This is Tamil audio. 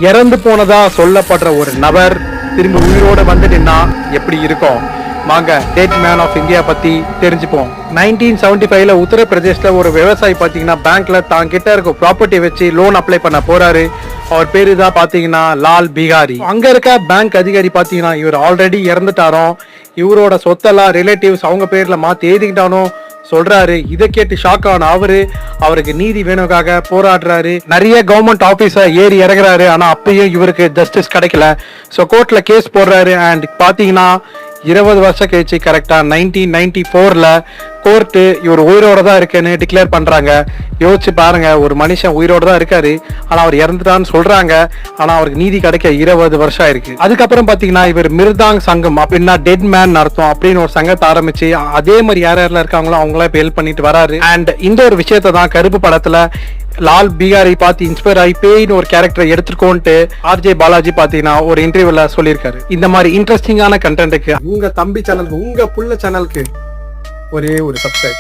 இறந்து போனதா சொல்லப்படுற ஒரு நபர் திரும்பி உயிரோட வந்துட்டுன்னா எப்படி இருக்கும்? வாங்க டெட் மேன் ஆஃப் இந்தியா பத்தி தெரிஞ்சுப்போம். 1975ல உத்தரப்பிரதேஷ்ல ஒரு விவசாயி பாத்தீங்கன்னா பேங்க்ல தான் கிட்ட இருக்க ப்ராப்பர்ட்டி வச்சு லோன் அப்ளை பண்ண போறாரு. அவர் பேரு தான் பாத்தீங்கன்னா லால் பிகாரி. அங்க இருக்க பேங்க் அதிகாரி பாத்தீங்கன்னா இவர் ஆல்ரெடி இறந்துட்டாரோ, இவரோட சொத்தெல்லாம் ரிலேட்டிவ்ஸ் அவங்க பேர்ல மாத்தி எழுதிக்கிட்டானோ சொல்றாரு. இதை கேட்டு ஷாக் ஆன அவருக்கு நீதி வேணுக்காக போராடுறாரு. நிறைய கவர்மெண்ட் ஆபீஸ ஏறி இறங்குறாரு. ஆனா அப்பயும் இவருக்கு ஜஸ்டிஸ் கிடைக்கல. சோ கோர்ட்ல கேஸ் போடுறாரு. அண்ட் பாத்தீங்கன்னா 20 வருஷம் கழிச்சு கரெக்டா 1994ல கோர்ட்டு இவர் உயிரோட தான் இருக்குன்னு டிக்ளேர் பண்றாங்க. யோசிச்சு பாருங்க, ஒரு மனுஷன் உயிரோட தான் இருக்காரு, ஆனா அவர் இறந்துட்டான்னு சொல்றாங்க. ஆனா அவருக்கு நீதி கிடைக்க 20 வருஷம் ஆயிருக்கு. அதுக்கப்புறம் பாத்தீங்கன்னா இவர் மிருதாங் சங்கம் அப்படின்னா டெட் மேன் அர்த்தம் அப்படின்னு ஒரு சங்கத்தை ஆரம்பிச்சு அதே மாதிரி யாரெல்லாம் இருக்காங்களோ அவங்கள ஹெல்ப் பண்ணிட்டு வராரு. அண்ட் இந்த ஒரு விஷயத்தை தான் கருப்பு படத்துல லால் பிகாரி பார்த்து இன்ஸ்பயர் ஆகி பேய்னு ஒரு கேரக்டர் எடுத்துக்கோன்ட்டு ஆர்ஜே பாலாஜி பாத்தீங்கன்னா ஒரு இன்டர்வியூல சொல்லியிருக்காரு. இந்த மாதிரி இன்ட்ரெஸ்டிங்கான கண்டென்ட்டுக்கு உங்க தம்பி சேனலுக்கு, உங்க புள்ள சேனலுக்கு ஒரே ஒரு சப்ஸ்கிரைப்.